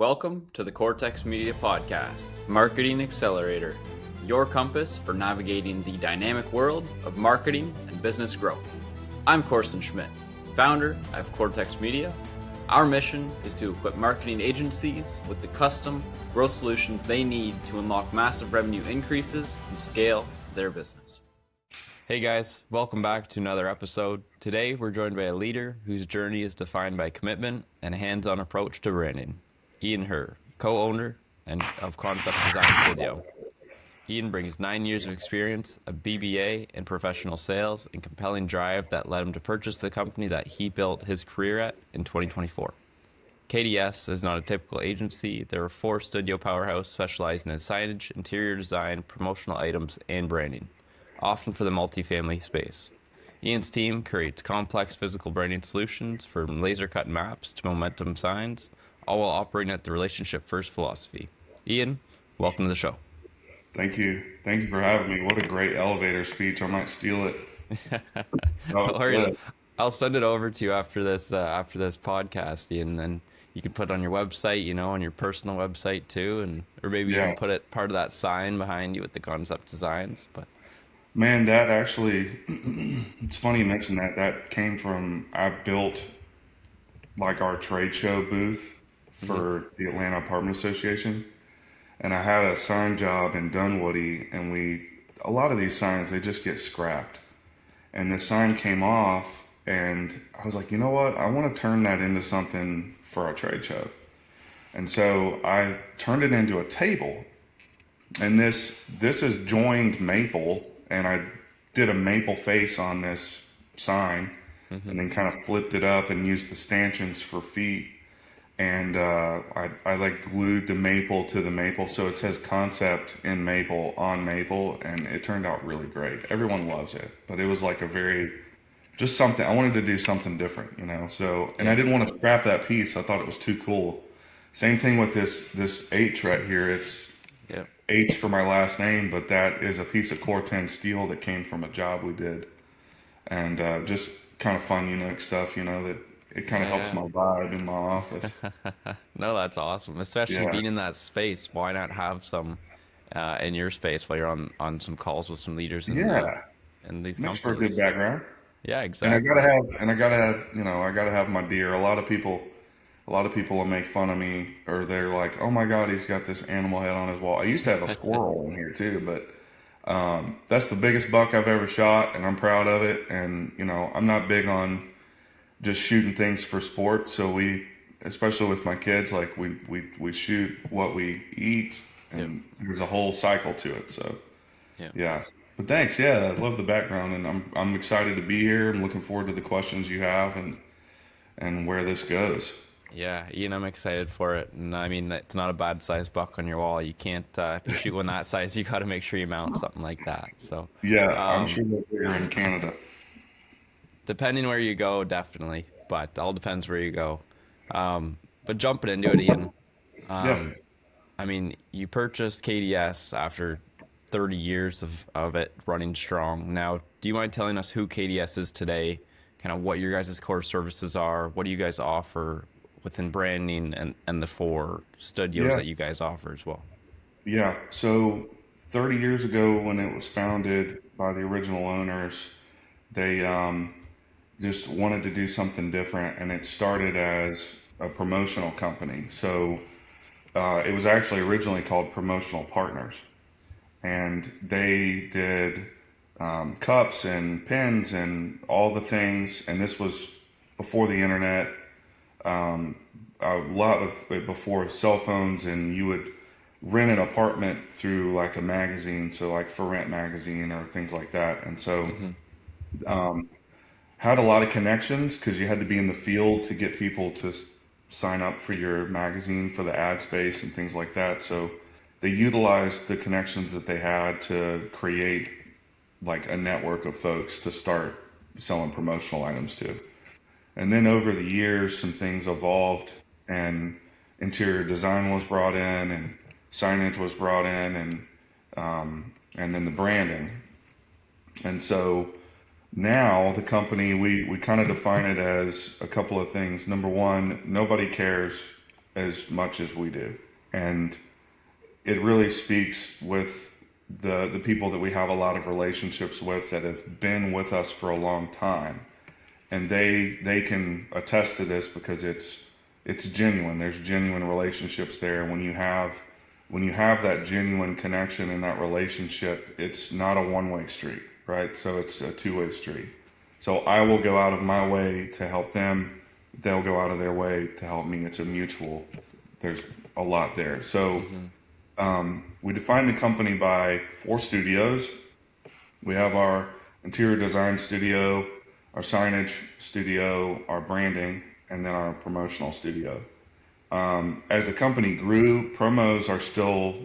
Welcome to the Kortex Media Podcast, Marketing Accelerator, your compass for navigating the dynamic world of marketing and business growth. I'm Korson Schmidt, founder of Kortex Media. Our mission is to equip marketing agencies with the custom growth solutions they need to unlock massive revenue increases and scale their business. Hey guys, welcome back to another episode. Today we're joined by a leader whose journey is defined by commitment and a hands-on approach to branding. Ian Herr, co-owner of Concept Design Studio. Ian brings 9 years of experience, a BBA in professional sales, and compelling drive that led him to purchase the company that he built his career at in 2024. KDS is not a typical agency. They're a 4-studio powerhouse specializing in signage, interior design, promotional items, and branding, often for the multifamily space. Ian's team creates complex physical branding solutions from laser-cut maps to momentum signs, all while operating at the relationship-first philosophy. Ian, welcome to the show. Thank you. Thank you for having me. What a great elevator speech. I might steal it. I'll send it over to you after this podcast, Ian, and you can put it on your website, on your personal website too, or maybe you can put it part of that sign behind you with the concept designs. But man, that actually, it's funny you mentioned that. That came from, I built like our trade show booth for the Atlanta Apartment Association. And I had a sign job in Dunwoody, and a lot of these signs, they just get scrapped. And the sign came off, and I was like, you know what? I want to turn that into something for our trade show. And so I turned it into a table. And this is joined maple, and I did a maple face on this sign, and then kind of flipped it up and used the stanchions for feet. And I like glued the maple to the maple, so it says concept in maple on maple, and it turned out really great. Everyone loves it, but it was like just something. I wanted to do something different, So, and I didn't want to scrap that piece. I thought it was too cool. Same thing with this H right here. It's H for my last name, but that is a piece of Core 10 steel that came from a job we did, and just kind of fun, unique stuff, that. It kind of helps my vibe in my office. No, that's awesome. Especially being in that space. Why not have some in your space while you're on some calls with some leaders in these Makes companies? For a good background. Yeah, exactly. And I gotta have my deer. A lot of people will make fun of me, or they're like, "Oh my God, he's got this animal head on his wall." I used to have a squirrel in here too, but that's the biggest buck I've ever shot, and I'm proud of it. And I'm not big on just shooting things for sport. So especially with my kids, like we shoot what we eat, and there's a whole cycle to it. So but thanks. I love the background, and I'm excited to be here. I'm looking forward to the questions you have and where this goes. Yeah, Ian, I'm excited for it. And I mean, it's not a bad size buck on your wall. You can't, if you shoot one that size, you got to make sure you mount something like that. So I'm sure they're in Canada. Depending where you go, definitely, but all depends where you go. But jumping into it, Ian, I mean, you purchased KDS after 30 years of it running strong. Now, do you mind telling us who KDS is today, kind of what your guys' core services are, what do you guys offer within branding and the 4 studios that you guys offer as well? Yeah, so 30 years ago when it was founded by the original owners, they just wanted to do something different, and it started as a promotional company. So it was actually originally called Promotional Partners, and they did cups and pens and all the things. And this was before the internet, a lot of it before cell phones, and you would rent an apartment through like a magazine, so like For Rent magazine or things like that. And so had a lot of connections because you had to be in the field to get people to sign up for your magazine for the ad space and things like that. So they utilized the connections that they had to create like a network of folks to start selling promotional items to. And then over the years, some things evolved, and interior design was brought in, and signage was brought in, and then the branding. And so now the company, we kind of define it as a couple of things. Number one, nobody cares as much as we do. And it really speaks with the people that we have a lot of relationships with that have been with us for a long time. And they can attest to this because it's genuine. There's genuine relationships there. When you have that genuine connection in that relationship, it's not a one-way street, right? So it's a two-way street. So I will go out of my way to help them. They'll go out of their way to help me. It's a mutual. There's a lot there. So we define the company by 4 studios. We have our interior design studio, our signage studio, our branding, and then our promotional studio. As the company grew, promos are still,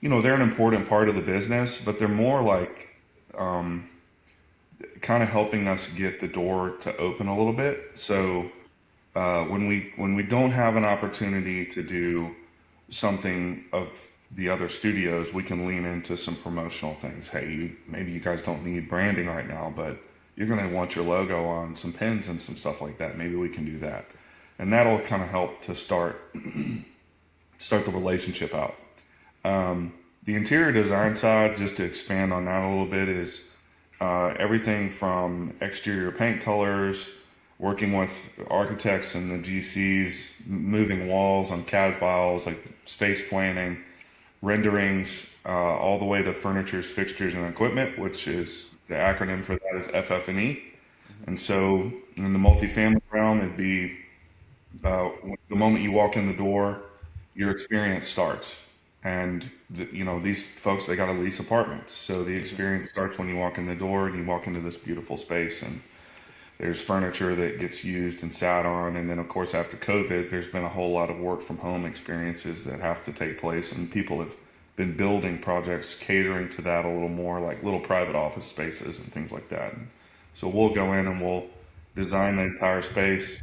they're an important part of the business, but they're more like kind of helping us get the door to open a little bit. So when we don't have an opportunity to do something of the other studios, we can lean into some promotional things. Hey, maybe you guys don't need branding right now, but you're going to want your logo on some pins and some stuff like that. Maybe we can do that. And that'll kind of help to start the relationship out. The interior design side, just to expand on that a little bit, is everything from exterior paint colors, working with architects and the GCs, moving walls on CAD files, like space planning, renderings, all the way to furnitures, fixtures, and equipment, which is the acronym for that is FF&E. And so in the multifamily realm, it'd be the moment you walk in the door, your experience starts. And these folks, they got to lease apartments. So the experience starts when you walk in the door and you walk into this beautiful space, and there's furniture that gets used and sat on. And then of course, after COVID, there's been a whole lot of work from home experiences that have to take place, and people have been building projects catering to that a little more, like little private office spaces and things like that. And so we'll go in and we'll design the entire space,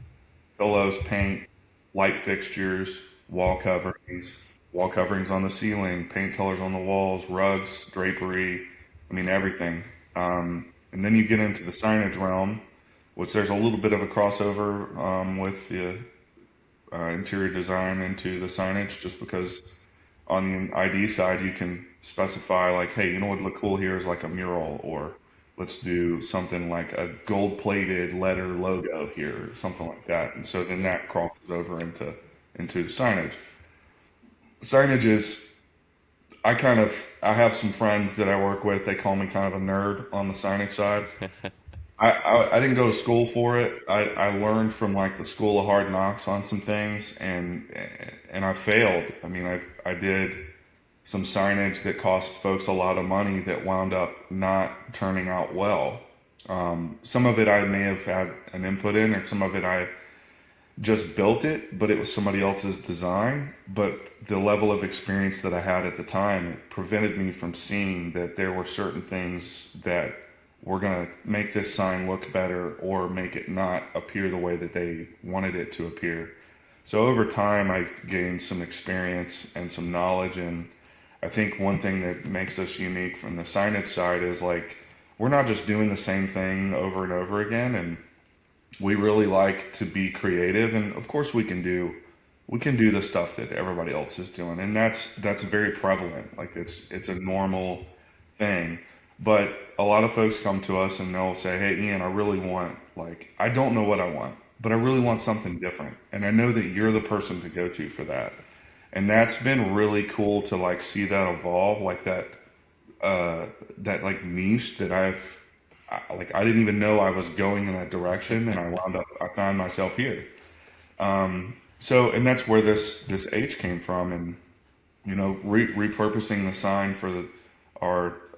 pillows, paint, light fixtures, wall coverings on the ceiling, paint colors on the walls, rugs, drapery, everything. And then you get into the signage realm, which there's a little bit of a crossover with the interior design into the signage, just because on the ID side, you can specify like, hey, what would look cool here is like a mural, or let's do something like a gold-plated letter logo here, or something like that. And so then that crosses over into signage. Signage is, I have some friends that I work with. They call me kind of a nerd on the signage side. I didn't go to school for it. I learned from like the school of hard knocks on some things, and I failed. I did some signage that cost folks a lot of money that wound up not turning out well. Some of it I may have had an input in, or some of it I just built it, but it was somebody else's design. But the level of experience that I had at the time, it prevented me from seeing that there were certain things that were going to make this sign look better or make it not appear the way that they wanted it to appear. So over time, I've gained some experience and some knowledge. And I think one thing that makes us unique from the signage side is like, we're not just doing the same thing over and over again. And we really like to be creative. And of course we can do the stuff that everybody else is doing. And that's very prevalent. Like it's a normal thing. But a lot of folks come to us and they'll say, hey, Ian, I really want, I don't know what I want, but I really want something different. And I know that you're the person to go to for that. And that's been really cool to see that evolve, that niche that I didn't even know I was going in that direction. And I found myself here. And that's where this H came from. And, repurposing the sign for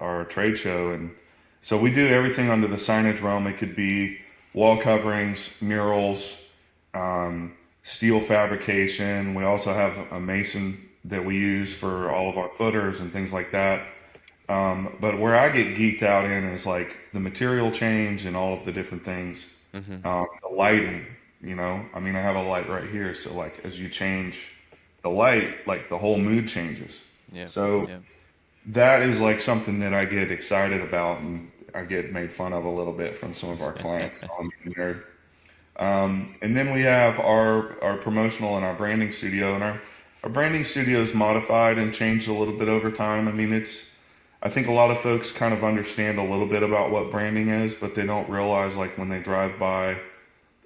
our trade show. And so we do everything under the signage realm. It could be wall coverings, murals, steel fabrication. We also have a mason that we use for all of our footers and things like that. But where I get geeked out in is the material change and all of the different things. The lighting, I have a light right here. So as you change the light, the whole mood changes. That is something that I get excited about, and I get made fun of a little bit from some of our clients. And then we have our promotional and our branding studio, and our branding studio is modified and changed a little bit over time. I mean, I think a lot of folks kind of understand a little bit about what branding is, but they don't realize, like, when they drive by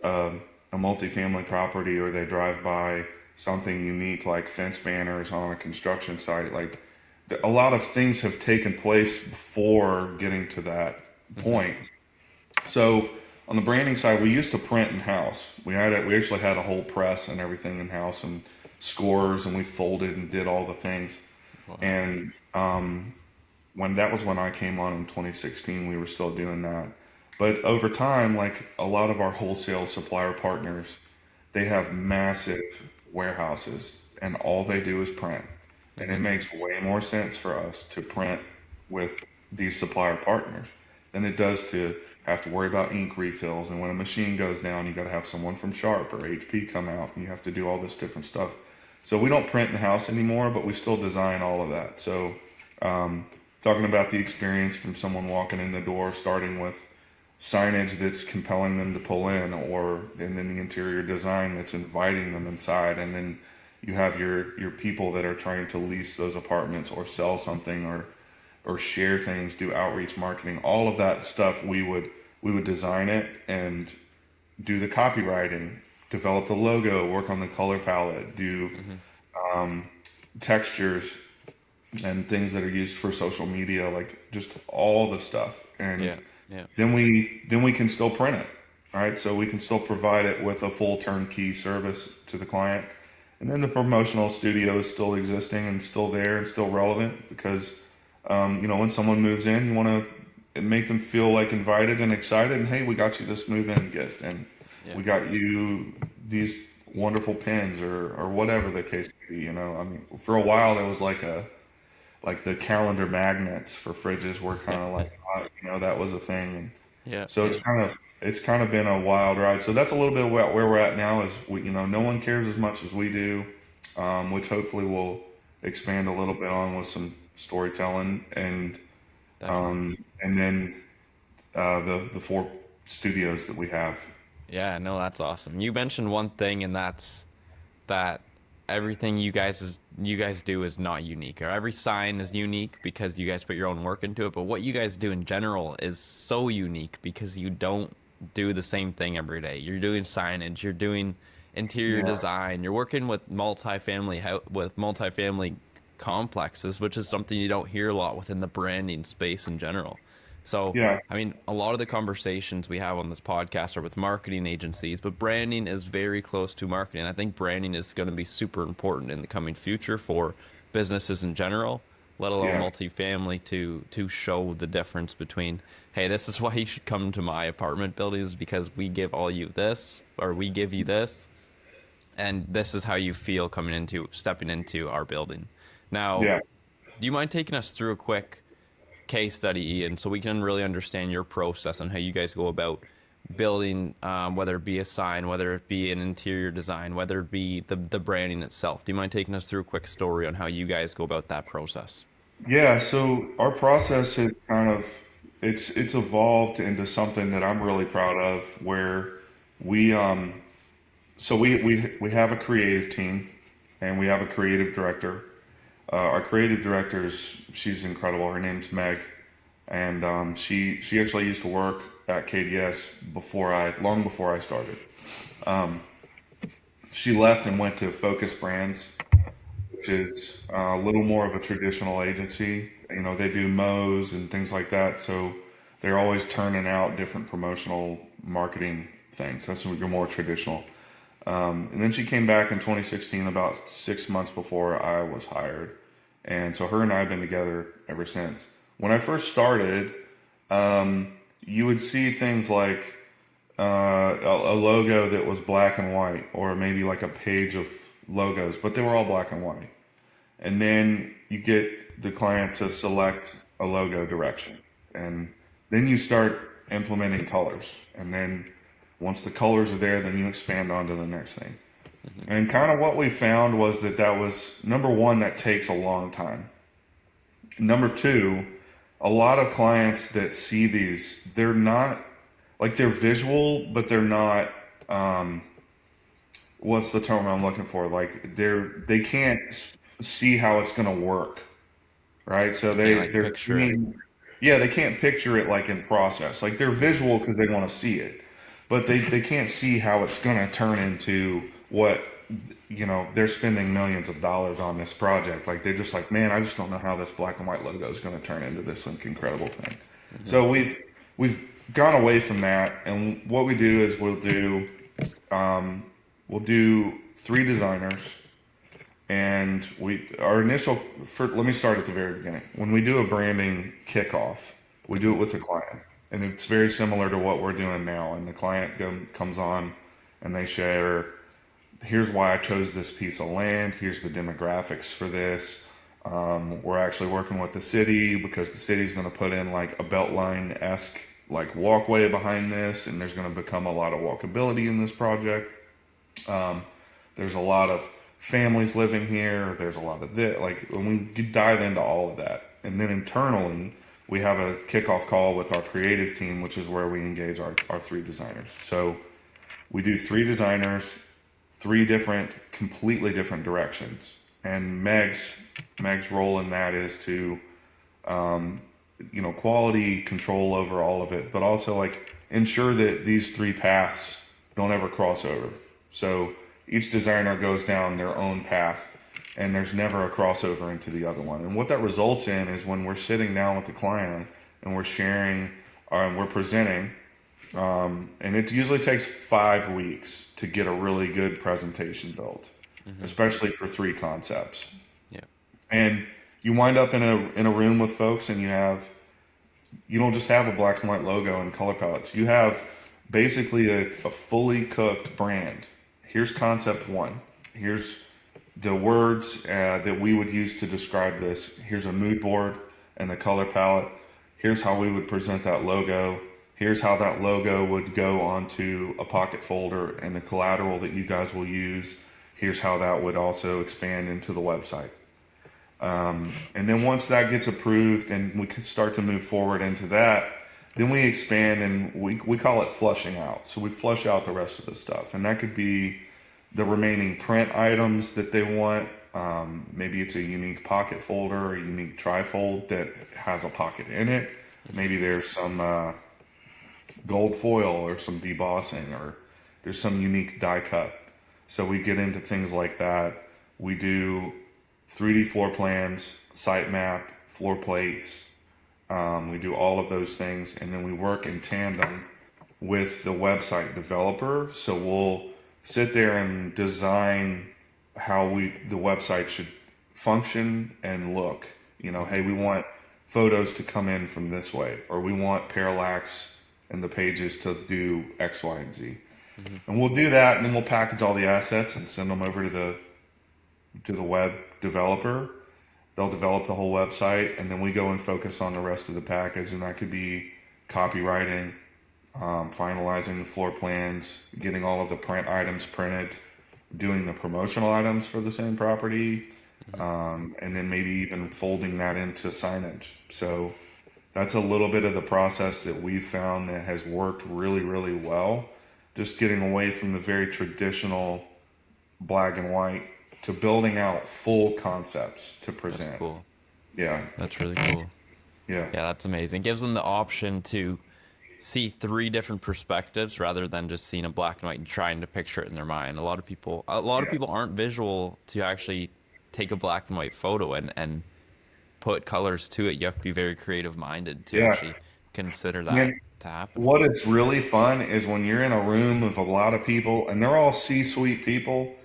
a multifamily property, or they drive by something unique like fence banners on a construction site, like, a lot of things have taken place before getting to that point. So on the branding side, we used to print in house. We actually had a whole press and everything in house, and scores, and we folded and did all the things. Wow. And when I came on in 2016, we were still doing that. But over time, like, a lot of our wholesale supplier partners, they have massive warehouses, and all they do is print. And it makes way more sense for us to print with these supplier partners than it does to have to worry about ink refills. And when a machine goes down, you got to have someone from Sharp or HP come out, and you have to do all this different stuff. So we don't print in house anymore, but we still design all of that. So talking about the experience from someone walking in the door, starting with signage that's compelling them to pull in, and then the interior design that's inviting them inside, and then you have your people that are trying to lease those apartments or sell something, or share things, do outreach marketing, all of that stuff. We would design it and do the copywriting, develop the logo, work on the color palette, do textures and things that are used for social media, like just all the stuff. And then we can still print it, right? So we can still provide it with a full turnkey service to the client. And then the promotional studio is still existing and still there and still relevant, because when someone moves in, you want to make them feel like invited and excited. And hey, we got you this move-in gift, and we got you these wonderful pins, or whatever the case may be. I mean, for a while there was like the calendar magnets for fridges were kind of like, that was a thing. And so it's kind of been a wild ride. So that's a little bit where we're at now. Is no one cares as much as we do, which hopefully we'll expand a little bit on with some storytelling, and then the 4 studios that we have. Yeah, no, that's awesome. You mentioned one thing, and that's that everything you guys do is not unique, or every sign is unique because you guys put your own work into it. But what you guys do in general is so unique because you don't do the same thing every day. You're doing signage, you're doing interior design, you're working with multifamily complexes, which is something you don't hear a lot within the branding space in general. So, I mean, a lot of the conversations we have on this podcast are with marketing agencies, but branding is very close to marketing. I think branding is going to be super important in the coming future for businesses in general, let alone multifamily, to show the difference between, hey, this is why you should come to my apartment buildings, because we give all you this, or we give you this, and this is how you feel stepping into our building. Now, do you mind taking us through a quick case study, Ian, so we can really understand your process and how you guys go about building, whether it be a sign, whether it be an interior design, whether it be the branding itself? Do you mind taking us through a quick story on how you guys go about that process? Yeah, so our process is it's evolved into something that I'm really proud of, where we have a creative team, and we have a creative director. Our creative director she's incredible. Her name's Meg, and she actually used to work at KDS long before I started. She left and went to Focus Brands, which is a little more of a traditional agency. They do Mo's and things like that, so they're always turning out different promotional marketing things. That's your more traditional. And then she came back in 2016, about 6 months before I was hired. And so her and I have been together ever since. When I first started, you would see things like a logo that was black and white, or maybe like a page of logos, but they were all black and white. And then you get the client to select a logo direction, and then you start implementing colors. And then once the colors are there, then you expand on to the next thing. And kind of what we found was that was, number one, that takes a long time. Number two, a lot of clients that see these, they're not, like, they're visual, but they're not what's the term I'm looking for? Like they can't see how it's going to work, right? So You can't like they're picture it. seeing, yeah, they can't picture it like in process. Like they're visual because they want to see it, but they can't see how it's going to turn into what, they're spending millions of dollars on this project. Like they're just like, man, I just don't know how this black and white logo is going to turn into this like incredible thing. So we've gone away from that, and what we do is we'll do 3 designers, and let me start at the very beginning. When we do a branding kickoff, we do it with the client, and it's very similar to what we're doing now. And the client comes on, and they share, here's why I chose this piece of land. Here's the demographics for this. We're actually working with the city because the city's going to put in like a Beltline-esque like walkway behind this, and there's going to become a lot of walkability in this project. There's a lot of families living here. There's a lot of this. Like when we dive into all of that, and then internally we have a kickoff call with our creative team, which is where we engage our 3 designers. So we do 3 designers, 3 completely different directions. And Meg's role in that is to, quality control over all of it, but also like ensure that these 3 paths don't ever cross over. So each designer goes down their own path, and there's never a crossover into the other one. And what that results in is when we're sitting down with the client and we're sharing, we're presenting, and it usually takes 5 weeks to get a really good presentation built, especially for 3 concepts. Yeah. And you wind up in a room with folks, and you don't just have a black and white logo and color palettes. You have basically a fully cooked brand. Here's concept 1. Here's the words that we would use to describe this. Here's a mood board and the color palette. Here's how we would present that logo. Here's how that logo would go onto a pocket folder and the collateral that you guys will use. Here's how that would also expand into the website. And then once that gets approved and we can start to move forward into that, then we expand, and we call it flushing out. So we flush out the rest of the stuff. And that could be the remaining print items that they want. Maybe it's a unique pocket folder or a unique trifold that has a pocket in it. Maybe there's some gold foil or some debossing, or there's some unique die cut. So we get into things like that. We do 3D floor plans, site map, floor plates. We do all of those things, and then we work in tandem with the website developer. So we'll sit there and design how the website should function and look. Hey, we want photos to come in from this way, or we want parallax in the pages to do X, Y, and Z. And we'll do that, and then we'll package all the assets and send them over to the web developer. They'll develop the whole website, and then we go and focus on the rest of the package, and that could be copywriting, finalizing the floor plans, getting all of the print items printed, doing the promotional items for the same property, and then maybe even folding that into signage. So that's a little bit of the process that we've found that has worked really, really well. Just getting away from the very traditional black and white to building out full concepts to present. That's cool. Yeah. That's really cool. Yeah. Yeah, that's amazing. It gives them the option to see 3 different perspectives rather than just seeing a black and white and trying to picture it in their mind. A lot of people aren't visual to actually take a black and white photo and put colors to it. You have to be very creative minded to actually consider that to happen. What is really fun is when you're in a room with a lot of people, and they're all C-suite people,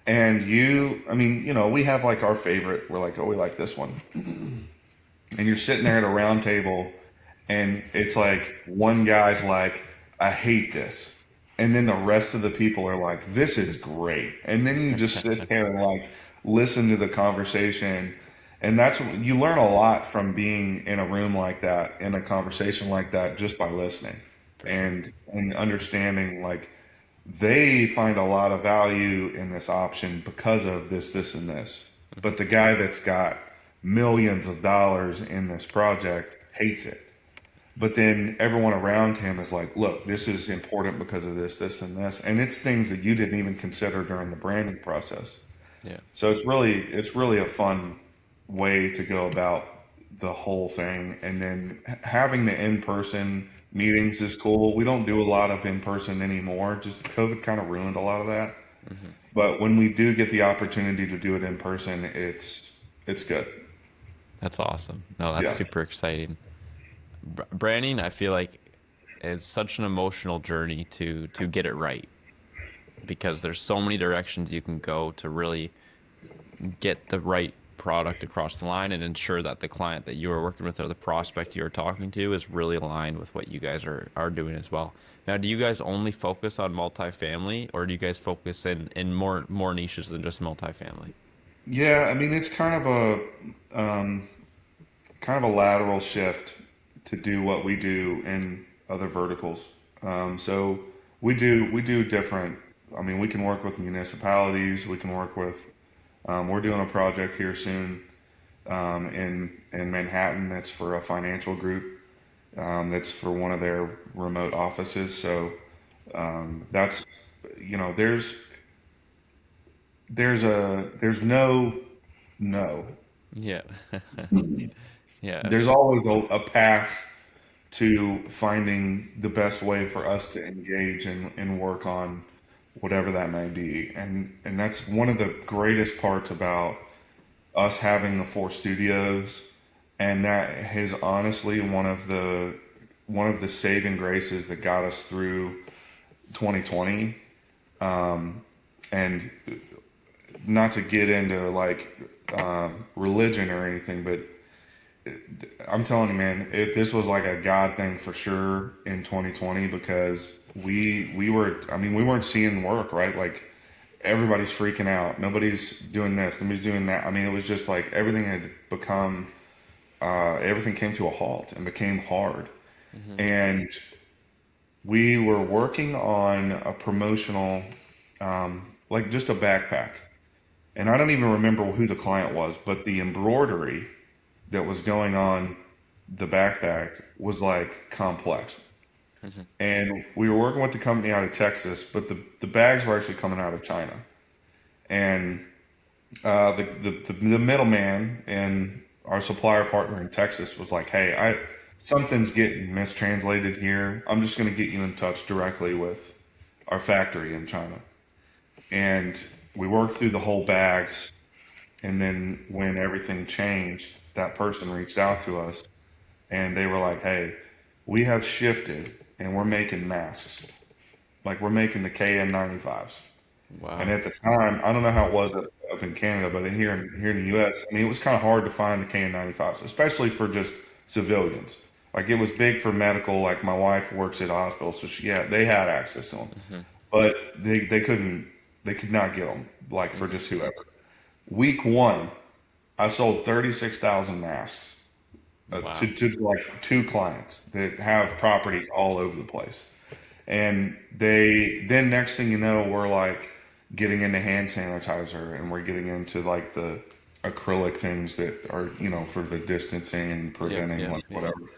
and we have like our favorite. We're like, oh, we like this one. And you're sitting there at a round table, and it's like one guy's like, I hate this. And then the rest of the people are like, this is great. And then you just sit there and like listen to the conversation. And that's you learn a lot from being in a room like that, in a conversation like that, just by listening and understanding like they find a lot of value in this option because of this, and this. But the guy that's got millions of dollars in this project hates it. But then everyone around him is like, look, this is important because of this, this, and this. And it's things that you didn't even consider during the branding process. Yeah. So it's really a fun way to go about the whole thing. And then having the in-person meetings is cool. We don't do a lot of in-person anymore. Just COVID kind of ruined a lot of that. Hmm. But when we do get the opportunity to do it in person, it's good. That's awesome. No, that's Yeah. super exciting. Branding, I feel like, is such an emotional journey to get it right, because there's so many directions you can go to really get the right product across the line and ensure that the client that you are working with or the prospect you're talking to is really aligned with what you guys are doing as well. Now, do you guys only focus on multifamily, or do you guys focus in more niches than just multifamily? Yeah, I mean it's kind of a lateral shift to do what we do in other verticals. So we do different. I mean, we can work with municipalities. We can work with. We're doing a project here soon in Manhattan. That's for a financial group. That's for one of their remote offices. So that's there's no. Yeah. Yeah. There's always a path to finding the best way for us to engage and work on whatever that may be. And that's one of the greatest parts about us having the four studios. And that is honestly one of the saving graces that got us through 2020. And not to get into like religion or anything, but I'm telling you, man, this was like a God thing for sure in 2020 because we were, I mean, we weren't seeing work, right? Like everybody's freaking out. Nobody's doing this. Nobody's doing that. I mean, it was just like everything had become, everything came to a halt and became hard. Hmm. And we were working on a promotional, like just a backpack. And I don't even remember who the client was, but the embroidery that was going on the backpack was like complex. Hmm. And we were working with the company out of Texas, but the bags were actually coming out of China. And the middleman and our supplier partner in Texas was like, "Hey, something's getting mistranslated here. I'm just going to get you in touch directly with our factory in China." And we worked through the whole bags. And then when everything changed, that person reached out to us and they were like, "Hey, we have shifted and we're making masks. Like we're making the KN95s." And Wow. at the time, I don't know how it was up in Canada, but here in the US, I mean, it was kind of hard to find the KN95s, especially for just civilians. Like it was big for medical. Like my wife works at a hospital, so they had access to them, Hmm. but they could not get them like for Hmm. just whoever. Week one, I sold 36,000 masks Wow. to like two clients that have properties all over the place. And then next thing you know, we're like getting into hand sanitizer and we're getting into like the acrylic things that are, for the distancing and Yep. preventing Yep. like Yep. whatever.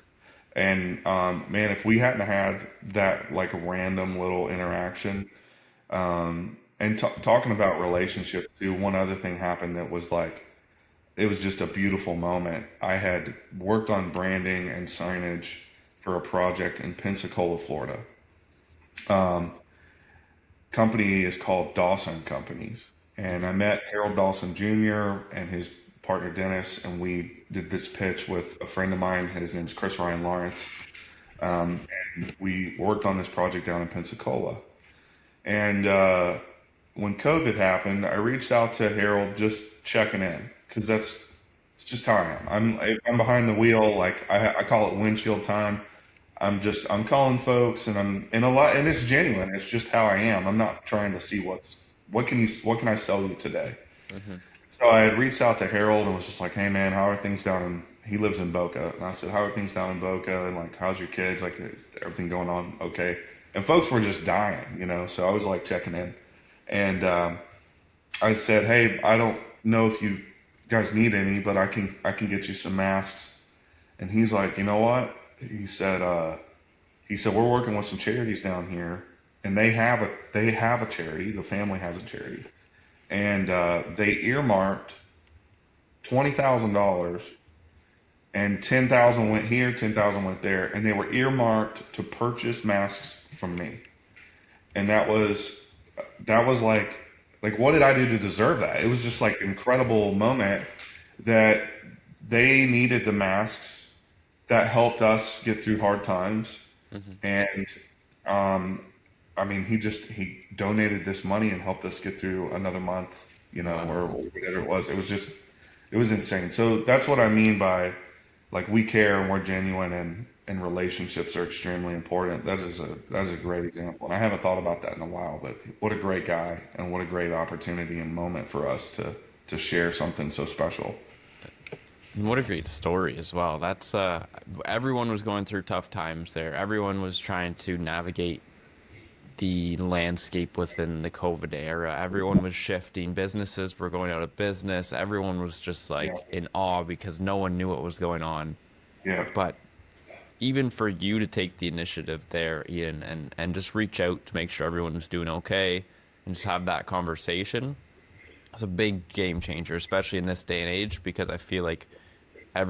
And man, if we hadn't had that like random little interaction, and talking about relationships too, one other thing happened that was like, it was just a beautiful moment. I had worked on branding and signage for a project in Pensacola, Florida. Um, Company is called Dawson Companies. And I Hmm. met Harold Dawson Jr. and his partner Dennis, and we did this pitch with a friend of mine. His name's Chris Ryan Lawrence. And we worked on this project down in Pensacola. And when COVID happened, I reached out to Harold just checking in because it's just how I am. I'm behind the wheel, like I call it windshield time. I'm calling folks, and I'm in a lot, and it's genuine. It's just how I am. I'm not trying to see what can I sell you today. Hmm. So I had reached out to Harold and was just like, "Hey man, how are things down in?" He lives in Boca, and I said, "How are things down in Boca? And like, how's your kids? Like, is everything going on okay?" And folks were just dying, So I was like checking in, and I said, "Hey, I don't know if you guys need any, but I can get you some masks." And he's like, "You know what? he said we're working with some charities down here, and they have a charity. The family has a charity, and they earmarked $20,000, and 10,000 went here, 10,000 went there, and they were earmarked to purchase masks from me. And that was like what did I do to deserve that? It was just like an incredible moment that they needed the masks that helped us get through hard times. And I mean, he donated this money and helped us get through another month, or whatever it was. It was insane. So that's what I mean by like we care and we're genuine, and relationships are extremely important. That is a great example. And I haven't thought about that in a while, but what a great guy and what a great opportunity and moment for us to share something so special. And what a great story as well. That's everyone was going through tough times there. Everyone was trying to navigate the landscape within the COVID era. Everyone was shifting. Businesses were going out of business. Everyone was just like in awe because no one knew what was going on. Yeah. But even for you to take the initiative there, Ian, and just reach out to make sure everyone was doing okay and just have that conversation, it's a big game changer, especially in this day and age, because I feel like I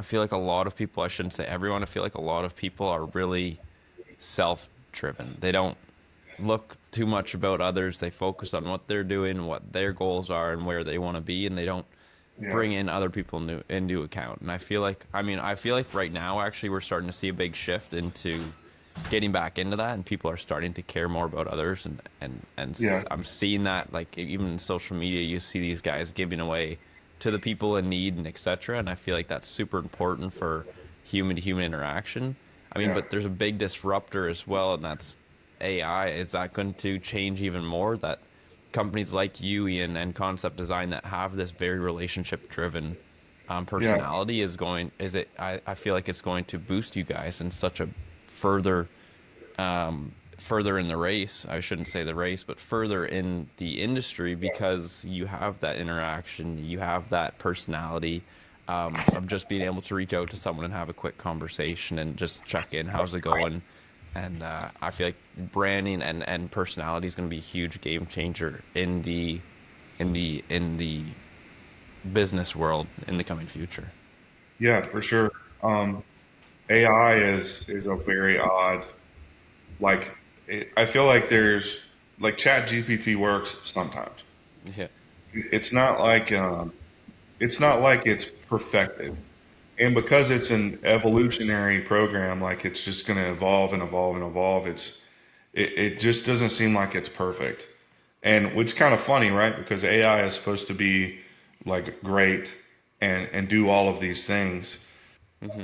feel like a lot of people, I shouldn't say everyone, I feel like a lot of people are really self-driven. They don't look too much about others. They focus on what they're doing, what their goals are, and where they want to be, and they don't bring in other people into account. And I feel like right now, actually, we're starting to see a big shift into getting back into that, and people are starting to care more about others. And I'm seeing that, like, even in social media, you see these guys giving away to the people in need and etc. And I feel like that's super important for human-to-human interaction. I mean, but there's a big disruptor as well, and that's AI. Is that going to change even more? That companies like you, Ian, and Concept Design that have this very relationship-driven personality I feel like it's going to boost you guys in such a further in the race. I shouldn't say the race, but further in the industry, because you have that interaction, you have that personality of just being able to reach out to someone and have a quick conversation and just check in, how's it going? And I feel like branding and personality is going to be a huge game changer in the business world in the coming future. Yeah, for sure. AI is a very odd, I feel like there's like Chat GPT works sometimes. Yeah. It's not like it's perfected. And because it's an evolutionary program, like it's just going to evolve and evolve and evolve. It just doesn't seem like it's perfect. And which is kind of funny, right? Because AI is supposed to be like great and do all of these things,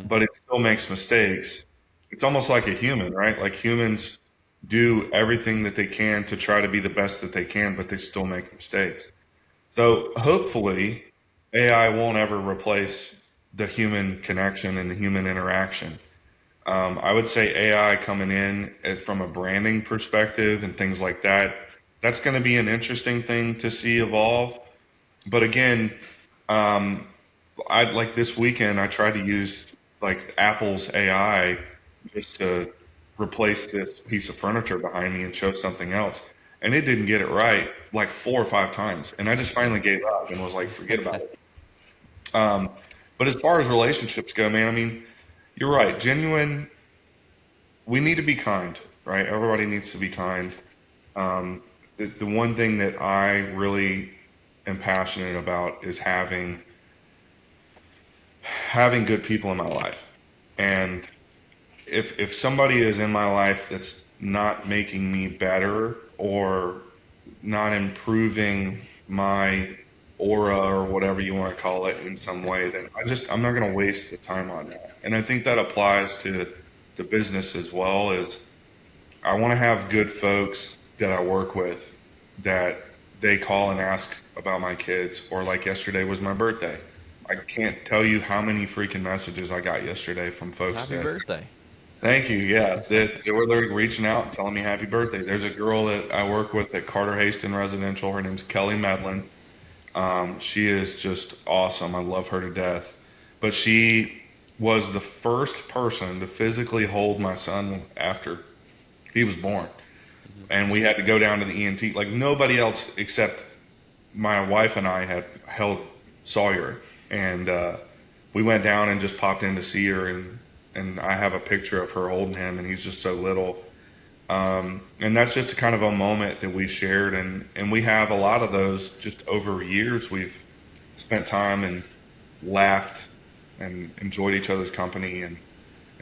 but it still makes mistakes. It's almost like a human, right? Like humans do everything that they can to try to be the best that they can, but they still make mistakes. So hopefully AI won't ever replace the human connection and the human interaction. I would say AI coming in from a branding perspective and things like that, that's going to be an interesting thing to see evolve. But again, I like this weekend, I tried to use like Apple's AI just to replace this piece of furniture behind me and show something else. And it didn't get it right like 4 or 5 times. And I just finally gave up and was like, forget about it. But as far as relationships go, man, I mean, you're right. Genuine, we need to be kind, right? Everybody needs to be kind. The one thing that I really am passionate about is having good people in my life. And if somebody is in my life that's not making me better or not improving my aura or whatever you want to call it in some way, then I'm not going to waste the time on that. And I think that applies to the business as well. Is I want to have good folks that I work with that they call and ask about my kids, or like yesterday was my birthday. I can't tell you how many freaking messages I got yesterday from folks. Happy birthday. Thank you. Yeah, they were reaching out and telling me happy birthday. There's a girl that I work with at Carter Haston Residential. Her name's Kelly Medlin. She is just awesome. I love her to death. But she was the first person to physically hold my son after he was born. And we had to go down to the ENT. Like nobody else except my wife and I had held Sawyer. And we went down and just popped in to see her. And I have a picture of her holding him, and he's just so little. And that's just kind of a moment that we shared. And we have a lot of those just over years. We've spent time and laughed and enjoyed each other's company and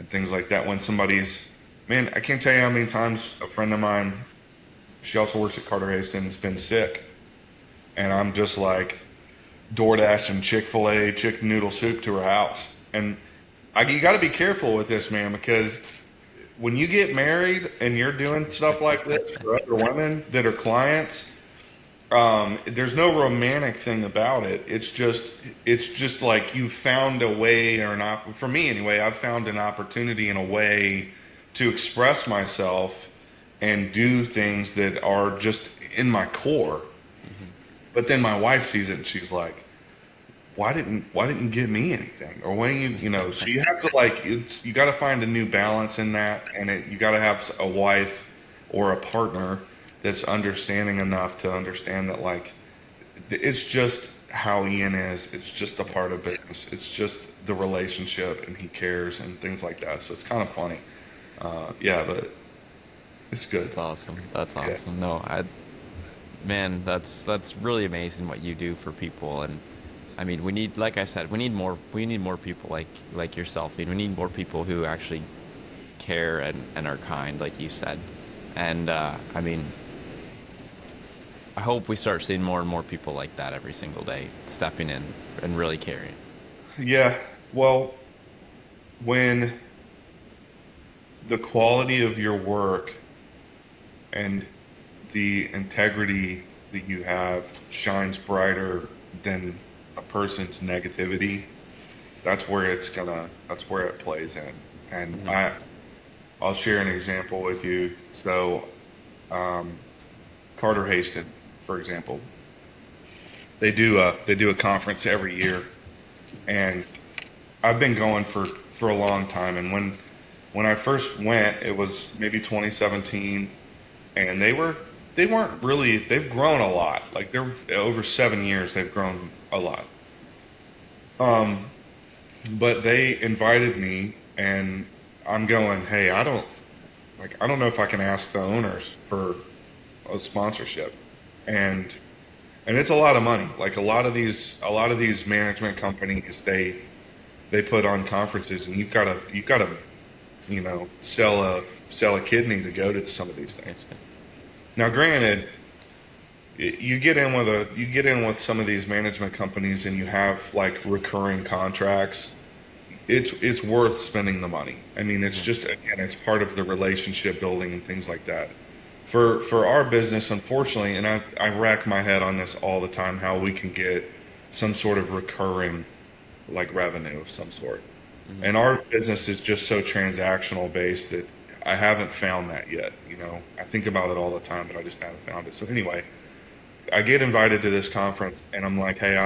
things like that. When somebody's, man, I can't tell you how many times a friend of mine, she also works at Carter Hastings, has been sick. And I'm just like DoorDash and Chick-fil-A chicken noodle soup to her house. And you got to be careful with this, man, because when you get married and you're doing stuff like this for other women that are clients, there's no romantic thing about it. It's just like you found a way, or not. For me anyway, I've found an opportunity in a way to express myself and do things that are just in my core. Mm-hmm. But then my wife sees it and she's like, why didn't you give me anything? Or when so you have to you got to find a new balance in that. And you got to have a wife or a partner that's understanding enough to understand that it's just how Ian is. It's just a part of business. It's just the relationship, and he cares and things like that. So it's kind of funny. But it's good. That's awesome. Yeah. No, that's really amazing what you do for people. And I mean, we need, like I said, we need more people like yourself. We need more people who actually care and are kind, like you said. And I mean, I hope we start seeing more and more people like that every single day, stepping in and really caring. Yeah. Well, when the quality of your work and the integrity that you have shines brighter than a person's negativity, that's where it plays in. And mm-hmm. I'll share an example with you. So, Carter Hastings, for example, they do a conference every year, and I've been going for a long time. And when I first went, it was maybe 2017, and they've grown a lot. Like they're over 7 years, they've grown a lot. But they invited me, and I'm going, hey, I don't know if I can ask the owners for a sponsorship. And it's a lot of money. Like a lot of these management companies, they put on conferences, and you've got to sell a kidney to go to some of these things. Now, granted, you get in with some of these management companies, and you have like recurring contracts. It's worth spending the money. I mean, it's just, again, it's part of the relationship building and things like that. For our business, unfortunately, and I rack my head on this all the time, how we can get some sort of recurring like revenue of some sort. Mm-hmm. And our business is just so transactional based that I haven't found that yet. I think about it all the time, but I just haven't found it. So anyway, I get invited to this conference, and I'm like, hey,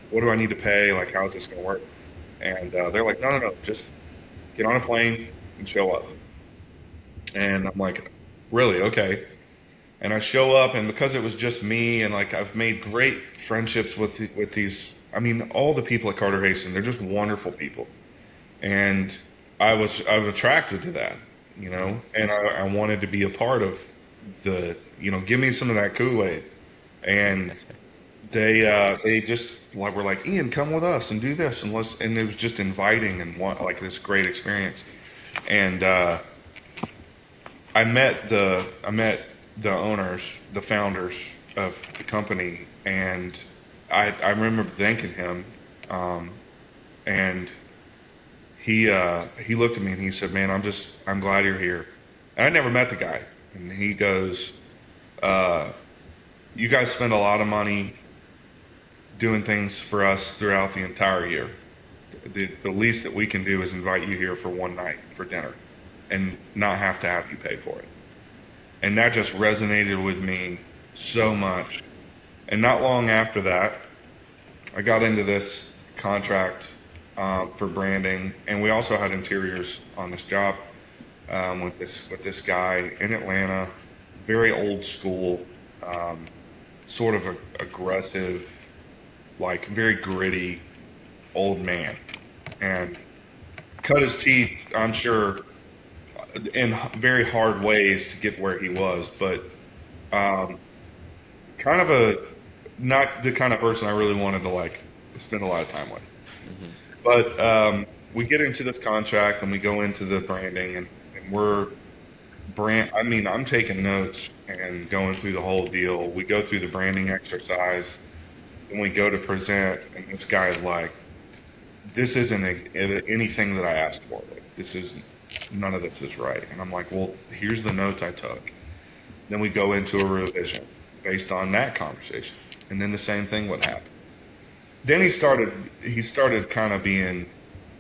what do I need to pay? Like, how's this going to work? And they're like, no, just get on a plane and show up. And I'm like, really? Okay. And I show up, and because it was just me, and like I've made great friendships with these, I mean, all the people at Carter Hastings, they're just wonderful people. And I'm attracted to that, and I wanted to be a part of the, give me some of that Kool-Aid. And they just were like, Ian, come with us and do this, and it was just inviting and like this great experience. And I met the owners, the founders of the company, and I remember thanking him, and he looked at me and he said, man, I'm glad you're here. And I never met the guy. And he goes, you guys spend a lot of money doing things for us throughout the entire year. The least that we can do is invite you here for one night for dinner and not have to have you pay for it. And that just resonated with me so much. And not long after that, I got into this contract for branding, and we also had interiors on this job with this guy in Atlanta, very old school, sort of aggressive, like very gritty old man, and cut his teeth, I'm sure, in very hard ways to get where he was, but um, kind of not the kind of person I really wanted to like spend a lot of time with. Mm-hmm. But we get into this contract and we go into the branding and we're I mean, I'm taking notes and going through the whole deal. We go through the branding exercise and we go to present, and this guy is like, this isn't anything that I asked for. Like, none of this is right. And I'm like, well, here's the notes I took. Then we go into a revision based on that conversation. And then the same thing would happen. Then he started kind of being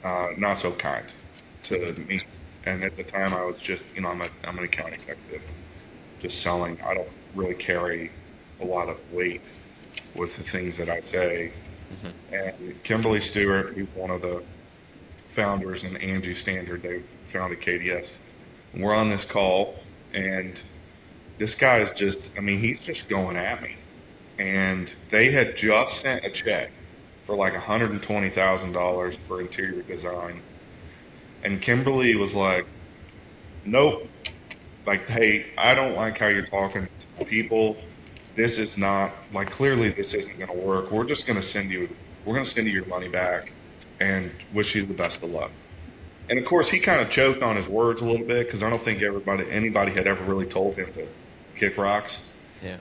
not so kind to me. And at the time I was just, I'm an account executive, just selling. I don't really carry a lot of weight with the things that I say. Mm-hmm. And Kimberly Stewart, who's one of the founders, and Angie Standard, they founded KDS. And we're on this call, and this guy is he's just going at me. And they had just sent a check for like $120,000 for interior design. And Kimberly was like, nope. Like, hey, I don't like how you're talking to people. This is not, like, clearly this isn't going to work. We're going to send you your money back and wish you the best of luck. And of course, he kind of choked on his words a little bit because I don't think anybody had ever really told him to kick rocks. Yeah.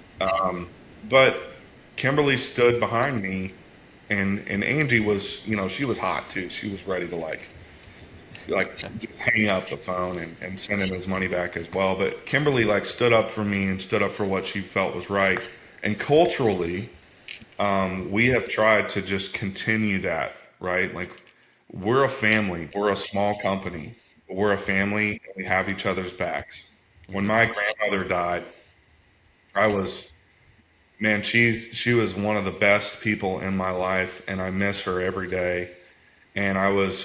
But Kimberly stood behind me, and Angie was, she was hot too. She was ready to like just hang up the phone and send him his money back as well. But Kimberly like stood up for me and stood up for what she felt was right. And culturally, we have tried to just continue that, right? Like, we're a family. We're a small company. We're a family, and we have each other's backs. When my grandmother died, she was one of the best people in my life, and I miss her every day. And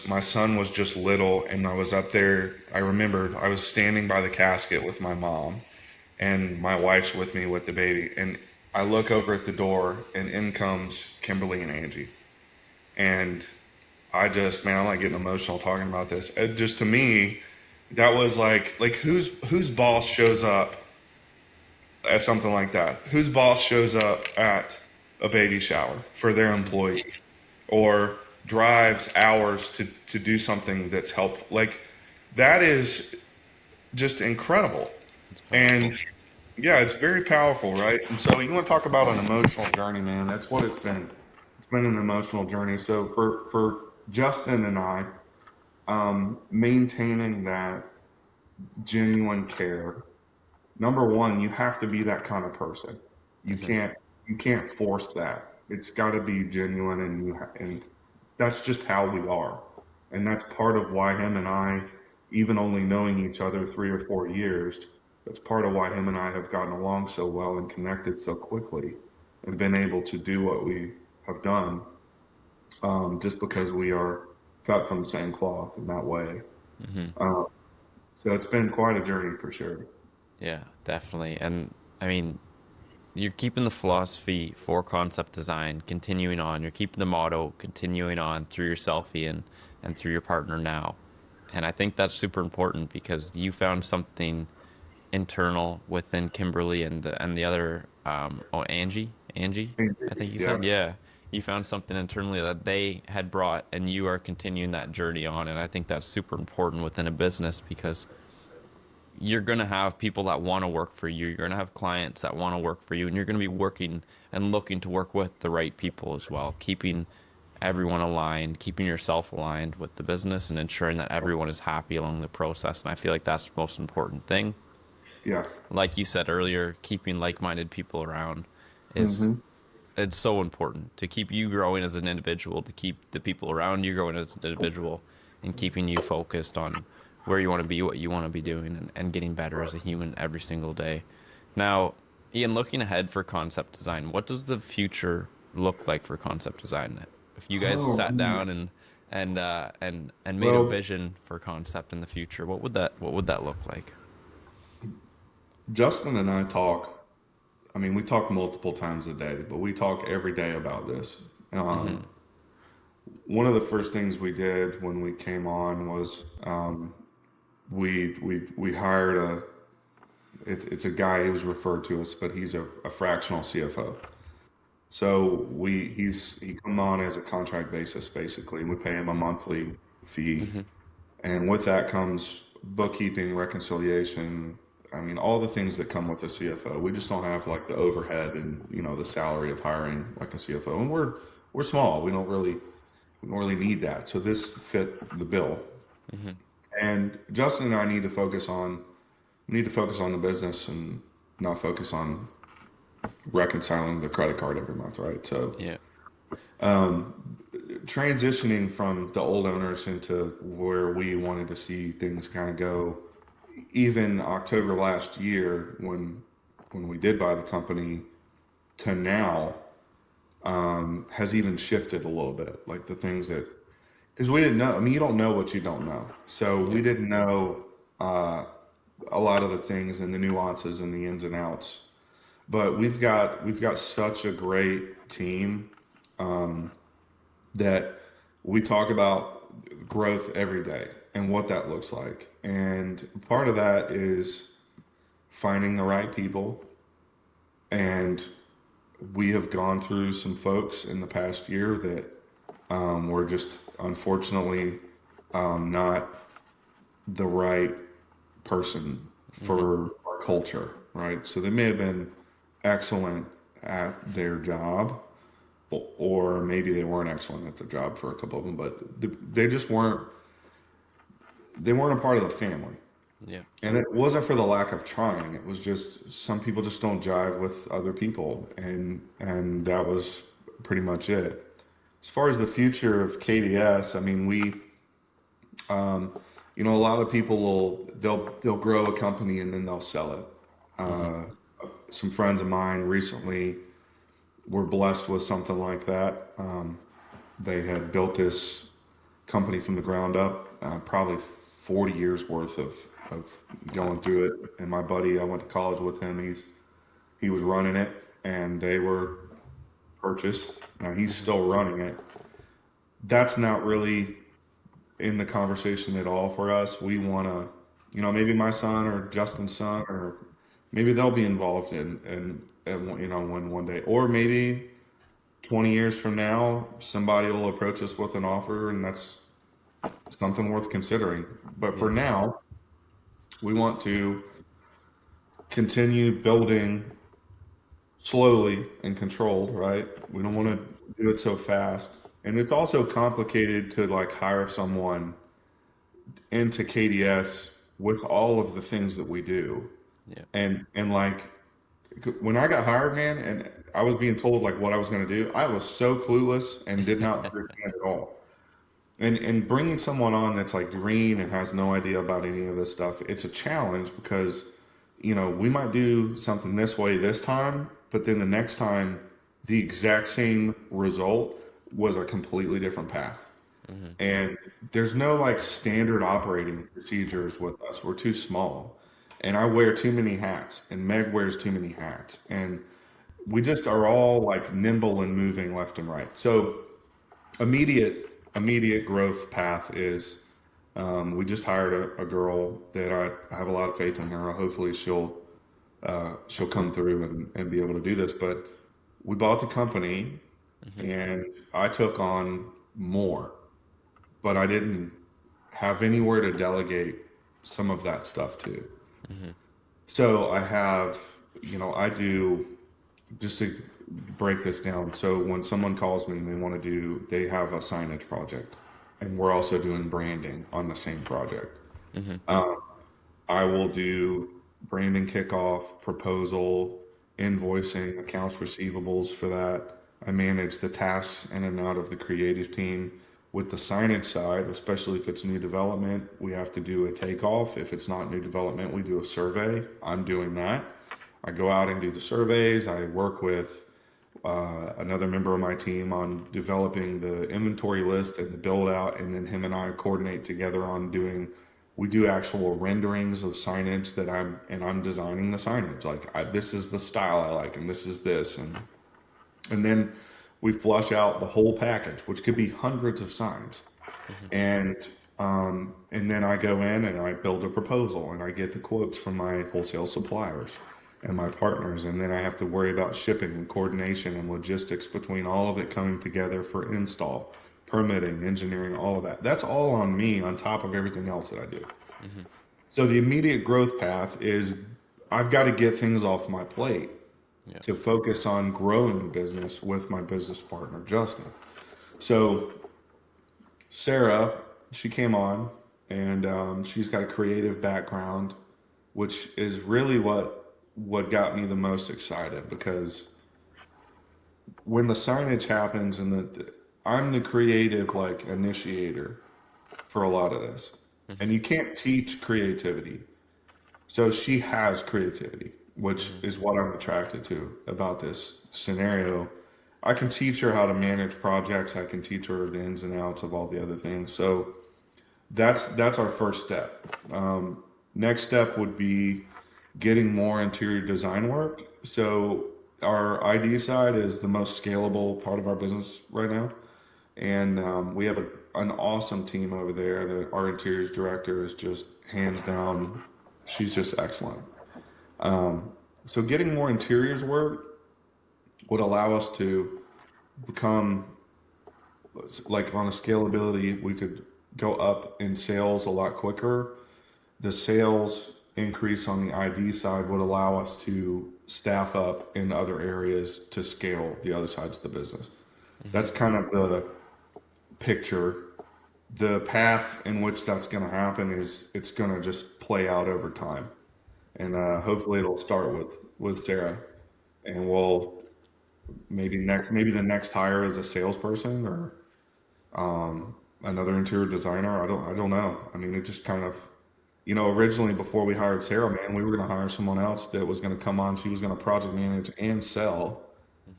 my son was just little, and I was up there. I remember I was standing by the casket with my mom, and my wife's with me with the baby. And I look over at the door, and in comes Kimberly and Angie. And I'm like getting emotional talking about this. It just, to me, that was like whose boss shows up at something like that? Whose boss shows up at a baby shower for their employee, or drives hours to do something that's helpful? Like, that is just incredible. And yeah, it's very powerful, right? And so you want to talk about an emotional journey, man. That's what it's been. It's been an emotional journey. So for Justin and I, maintaining that genuine care, number one, you have to be that kind of person. You can't force that. It's got to be genuine, and that's just how we are. And that's part of why him and I, even only knowing each other 3 or 4 years, that's part of why him and I have gotten along so well and connected so quickly and been able to do what we have done, just because we are cut from the same cloth in that way. Mm-hmm. So it's been quite a journey for sure. Yeah, definitely. And I mean, you're keeping the philosophy for concept design continuing on. You're keeping the motto continuing on through yourself, Ian, and through your partner now. And I think that's super important because you found something internal within Kimberly and the other Angie, I think you said. Yeah, you found something internally that they had brought, and you are continuing that journey on. And I think that's super important within a business because you're going to have people that want to work for you. You're going to have clients that want to work for you, and you're going to be working and looking to work with the right people as well, keeping everyone aligned, keeping yourself aligned with the business, and ensuring that everyone is happy along the process. And I feel like that's the most important thing. Yeah. Like you said earlier, keeping like-minded people around is it's so important to keep you growing as an individual, to keep the people around you growing as an individual, and keeping you focused on where you want to be, what you want to be doing, and getting better as a human every single day. Now, Ian, looking ahead for concept design, what does the future look like for concept design? If you guys sat down and made a Well, vision for concept in the future, what would that look like? Justin and I talk. I mean, we talk multiple times a day, but we talk every day about this. Mm-hmm. One of the first things we did when we came on was we hired a. It's a guy. He was referred to us, but he's a fractional CFO. So he come on as a contract basis basically. We pay him a monthly fee, Mm-hmm. and with that comes bookkeeping, reconciliation. I mean, all the things that come with a CFO. We just don't have like the overhead and the salary of hiring like a CFO. And we're small. We don't really need that. So this fit the bill. Mm-hmm. And Justin and I need to focus on the business and not focus on reconciling the credit card every month, right? So Yeah. transitioning from the old owners into where we wanted to see things kind of go, even October last year when we did buy the company to now, has even shifted a little bit. Like the things that, because we didn't know. I mean, you don't know what you don't know. So Yeah. we didn't know a lot of the things and the nuances and the ins and outs. But we've got such a great team that we talk about growth every day and what that looks like. And part of that is finding the right people. And we have gone through some folks in the past year that were just unfortunately not the right person Mm-hmm. for our culture, right? So they may have been excellent at their job, or maybe they weren't excellent at their job for a couple of them, but they just weren't. They weren't a part of the family, Yeah. and it wasn't for the lack of trying. It was just some people just don't jive with other people, and that was pretty much it. As far as the future of KDS, I mean, um, a lot of people they'll grow a company and then they'll sell it. Mm-hmm. Uh, some friends of mine recently were blessed with something like that. They had built this company from the ground up, probably 40 years worth of Wow. going through it. And my buddy, I went to college with him. He was running it, and they were purchased. Now he's Mm-hmm. still running it. That's not really in the conversation at all for us. We want to, maybe my son or Justin's son, or maybe they'll be involved when one day, or maybe 20 years from now, somebody will approach us with an offer, and that's something worth considering. But for Yeah. now, we want to continue building slowly and controlled, right? We don't want Mm-hmm. to do it so fast. And it's also complicated to like hire someone into KDS with all of the things that we do. Yeah. And like when I got hired, man, and I was being told like what I was going to do, I was so clueless and did not understand at all. And bringing someone on that's like green and has no idea about any of this stuff, it's a challenge because, we might do something this way this time, but then the next time, the exact same result was a completely different path. Mm-hmm. And there's no like standard operating procedures with us. We're too small. And I wear too many hats, and Meg wears too many hats. And we just are all like nimble and moving left and right. So immediate immediate growth path is we just hired a girl that I have a lot of faith in her. Hopefully she'll come through and be able to do this. But we bought the company Mm-hmm. and I took on more, but I didn't have anywhere to delegate some of that stuff to. Mm-hmm. So I do, just to break this down. So when someone calls me and they have a signage project, and we're also doing branding on the same project. Mm-hmm. Um, I will do branding kickoff, proposal, invoicing, accounts receivables for that. I manage the tasks in and out of the creative team. With the signage side, especially if it's new development, we have to do a takeoff. If it's not new development, we do a survey. I'm doing that. I go out and do the surveys. I work with another member of my team on developing the inventory list and the build out, and then him and I coordinate together on we do actual renderings of signage I'm designing the signage. This is the style I like, and this is this, and then we flush out the whole package, which could be hundreds of signs. And and then I go in and I build a proposal and I get the quotes from my wholesale suppliers and my partners. And then I have to worry about shipping and coordination and logistics between all of it coming together for install, permitting, engineering, all of that. That's all on me on top of everything else that I do. So the immediate growth path is I've got to get things off my plate to focus on growing the business with my business partner, Justin. So Sarah, she came on, and she's got a creative background, which is really what got me the most excited, because when the signage happens and I'm the creative initiator for a lot of this, and you can't teach creativity. So she has creativity, which is what I'm attracted to about this scenario. I can teach her how to manage projects. I can teach her the ins and outs of all the other things. So that's our first step. Next step would be getting more interior design work. So our ID side is the most scalable part of our business right now. And we have an awesome team over there. Our interiors director is just hands down, she's just excellent. So getting more interiors work would allow us to become, on a scalability, we could go up in sales a lot quicker. The sales increase on the ID side would allow us to staff up in other areas to scale the other sides of the business. That's kind of the picture. The path in which that's going to happen is it's going to just play out over time. And hopefully it'll start with Sarah, and we'll maybe the next hire is a salesperson or another interior designer. I don't know. I mean, it just kind of, originally before we hired Sarah, man, we were going to hire someone else that was going to come on. She was going to project manage and sell,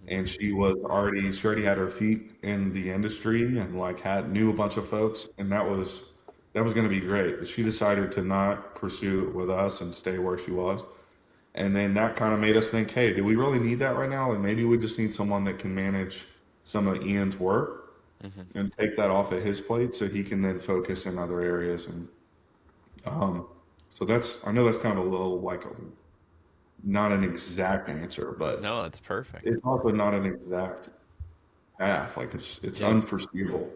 and she already had her feet in the industry and knew a bunch of folks, and that was going to be great. But she decided to not pursue it with us and stay where she was. And then that kind of made us think, hey, do we really need that right now? And maybe we just need someone that can manage some of Ian's work and take that off of his plate so he can then focus in other areas. And so I know that's kind of a little not an exact answer, but No, that's perfect. it's also not an exact path. It's unforeseeable.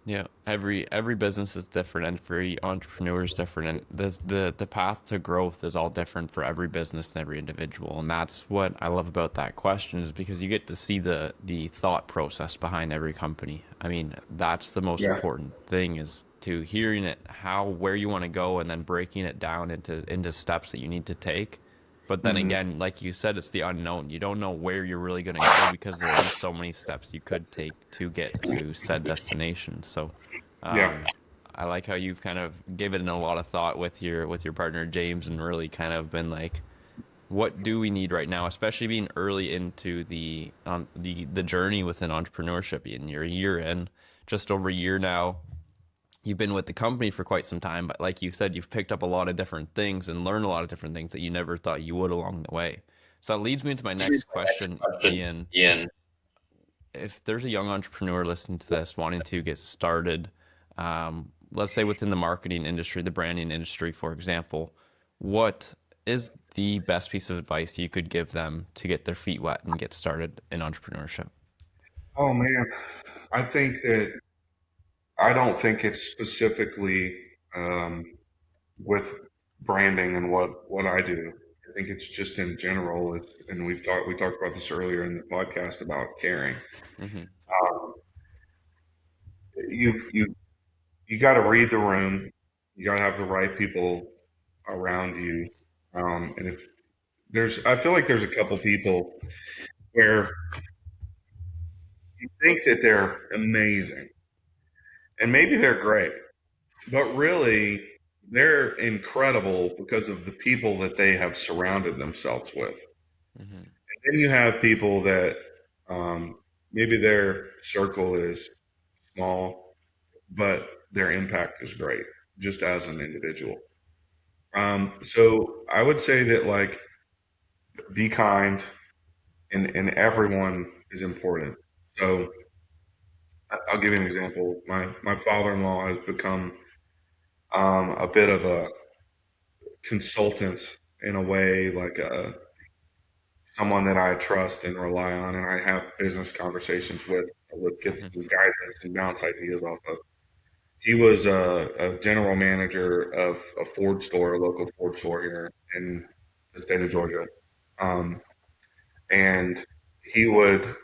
Yeah, every business is different, and every entrepreneur is different, and the path to growth is all different for every business and every individual. And that's what I love about that question, is because you get to see the thought process behind every company. I mean, that's the most important thing, is to hearing it, where you want to go, and then breaking it down into steps that you need to take. But then again, like you said, it's the unknown. You don't know where you're really going to go, because there are so many steps you could take to get to said destination. So I like how you've kind of given it a lot of thought with your partner, James, and really kind of been like, what do we need right now, especially being early into the journey within entrepreneurship. And you're a year in, just over a year now. You've been with the company for quite some time, but like you said, you've picked up a lot of different things and learned a lot of different things that you never thought you would along the way. So that leads me to my next question, Ian. If there's a young entrepreneur listening to this, wanting to get started, let's say within the marketing industry, the branding industry, for example, what is the best piece of advice you could give them to get their feet wet and get started in entrepreneurship? Oh man, I think that I don't think it's specifically with branding and what I do. I think it's just in general. And we talked about this earlier in the podcast about caring. Mm-hmm. You got to read the room. You got to have the right people around you. And I feel like there's a couple people where you think that they're amazing, and maybe they're great, but really they're incredible because of the people that they have surrounded themselves with. Mm-hmm. And then you have people that Maybe their circle is small, but their impact is great just as an individual. So I would say that like be kind and everyone is important. So I'll give you an example. My father-in-law has become a bit of a consultant in a way, like someone that I trust and rely on, and I have business conversations with. I would get Mm-hmm. some guidance and bounce ideas off of. He was a general manager of a Ford store, a local Ford store here in the state of Georgia, um, and he would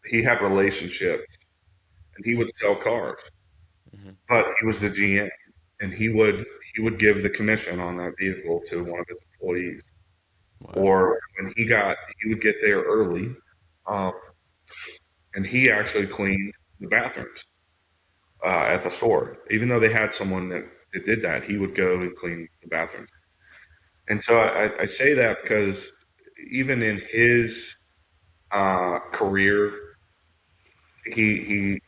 he had relationships and he would sell cars, Mm-hmm. but he was the GM, and he would give the commission on that vehicle to one of his employees. Wow. Or when he would get there early, um, and he actually cleaned the bathrooms at the store. Even though they had someone that did that, he would go and clean the bathrooms. And so I say that because even in his career, he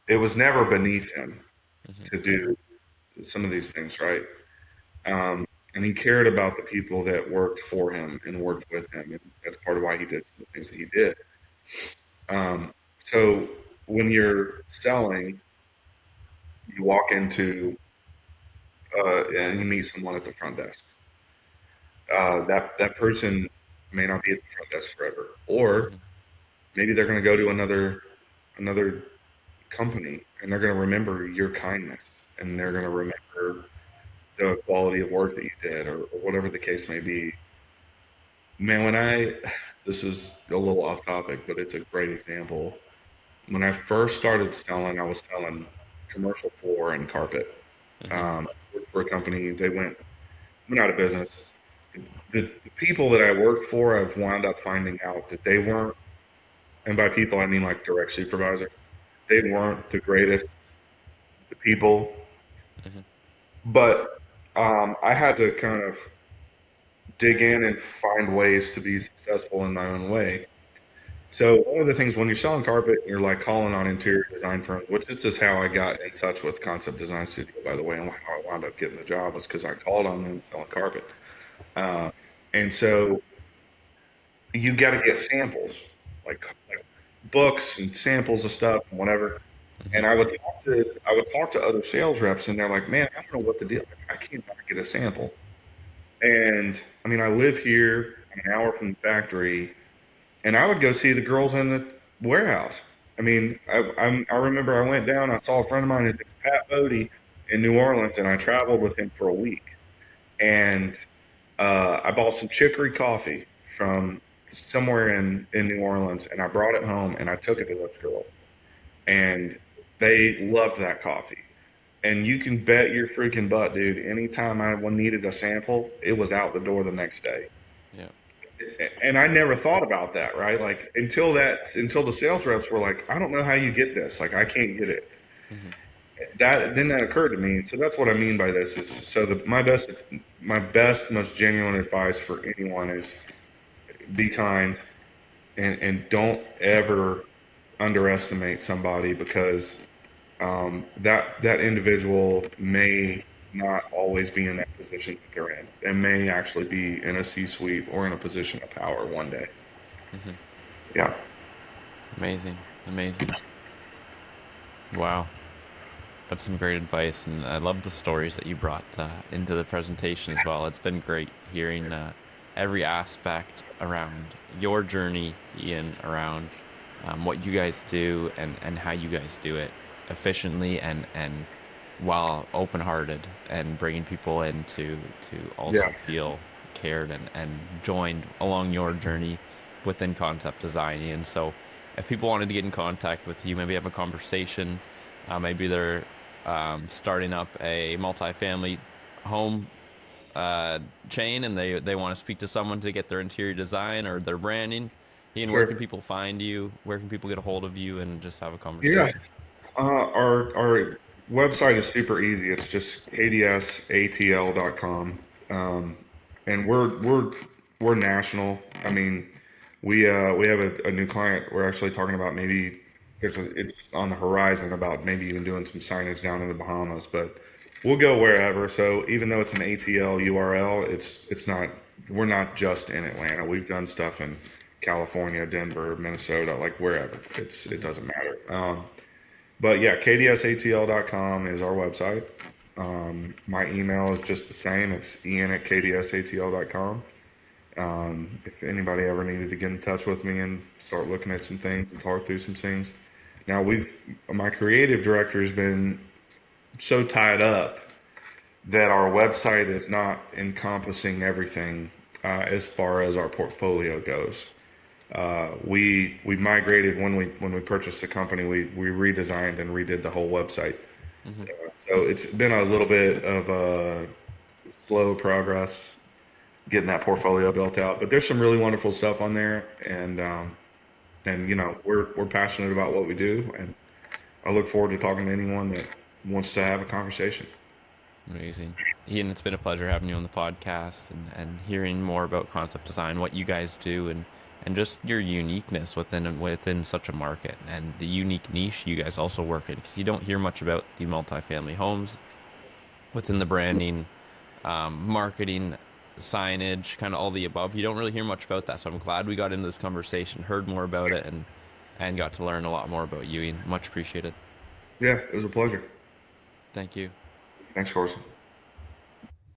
it was never beneath him Mm-hmm. to do some of these things, right? And he cared about the people that worked for him and worked with him, and that's part of why he did some of the things that he did. So when you're selling, you walk into and you meet someone at the front desk. That person may not be at the front desk forever, or Mm-hmm. maybe they're going to go to another company, and they're going to remember your kindness, and they're going to remember the quality of work that you did, or whatever the case may be. Man, this is a little off topic, but it's a great example. When I first started selling, I was selling commercial floor and carpet. Mm-hmm. Worked for a company. They went out of business. The people that I worked for, I've wound up finding out that they weren't, and by people I mean like direct supervisors, they weren't the greatest people. Mm-hmm. But I had to kind of dig in and find ways to be successful in my own way. So one of the things when you're selling carpet, you're like calling on interior design firms, which this is how I got in touch with Concept Design Studio, by the way, and how I wound up getting the job was because I called on them selling carpet. Uh, and so you got to get samples, like books and samples of stuff and whatever. Mm-hmm. And I would talk to other sales reps, and they're like, "Man, I don't know what the deal. I can't get a sample." And I mean, I live here, I'm an hour from the factory, and I would go see the girls in the warehouse. I mean, I remember I went down, I saw a friend of mine, his name's Pat Bodie in New Orleans, and I traveled with him for a week. And I bought some chicory coffee from somewhere in New Orleans, and I brought it home and I took it to those girls, and they loved that coffee. And you can bet your freaking butt, dude. Anytime I needed a sample, it was out the door the next day. Yeah. And I never thought about that, right? Like until the sales reps were like, I don't know how you get this. Like I can't get it. Mm-hmm. That occurred to me. So that's what I mean by this is so my best, most genuine advice for anyone is be kind and don't ever underestimate somebody because that individual may not always be in that position that they're in. They may actually be in a C-suite or in a position of power one day. Mm-hmm. Yeah. Amazing. Amazing. Wow. That's some great advice, and I love the stories that you brought into the presentation as well. It's been great hearing every aspect around your journey, Ian, around what you guys do and how you guys do it efficiently and while open-hearted and bringing people in to also Yeah. feel cared and joined along your journey within concept design. And so if people wanted to get in contact with you, maybe have a conversation, maybe they're starting up a multifamily home chain and they want to speak to someone to get their interior design or their branding. Ian, where can Sure. people find you? Where can people get a hold of you and just have a Yeah. conversation? Our website is super easy. It's just adsatl.com. And we're national. I mean, We have a new client. We're actually talking about maybe it's on the horizon about maybe even doing some signage down in the Bahamas, but we'll go wherever. So even though it's an ATL URL, it's not. We're not just in Atlanta. We've done stuff in California, Denver, Minnesota, like wherever. It doesn't matter. But yeah, kdsatl.com is our website. My email is just the same. It's ian@kdsatl.com. If anybody ever needed to get in touch with me and start looking at some things and talk through some things. Now my creative director has been so tied up that our website is not encompassing everything as far as our portfolio goes. We migrated when we purchased the company. We redesigned and redid the whole website. So it's been a little bit of a slow progress getting that portfolio built out. But there's some really wonderful stuff on there, and we're passionate about what we do, and I look forward to talking to anyone that wants to have a conversation. Amazing. Ian, it's been a pleasure having you on the podcast and hearing more about concept design, what you guys do, and just your uniqueness within such a market and the unique niche you guys also work in, because you don't hear much about the multifamily homes within the branding, marketing, signage, kind of all the above. You don't really hear much about that. So I'm glad we got into this conversation, heard more about it, and got to learn a lot more about you, Ian. Much appreciated. Yeah, it was a pleasure. Thank you. Thanks, Korson.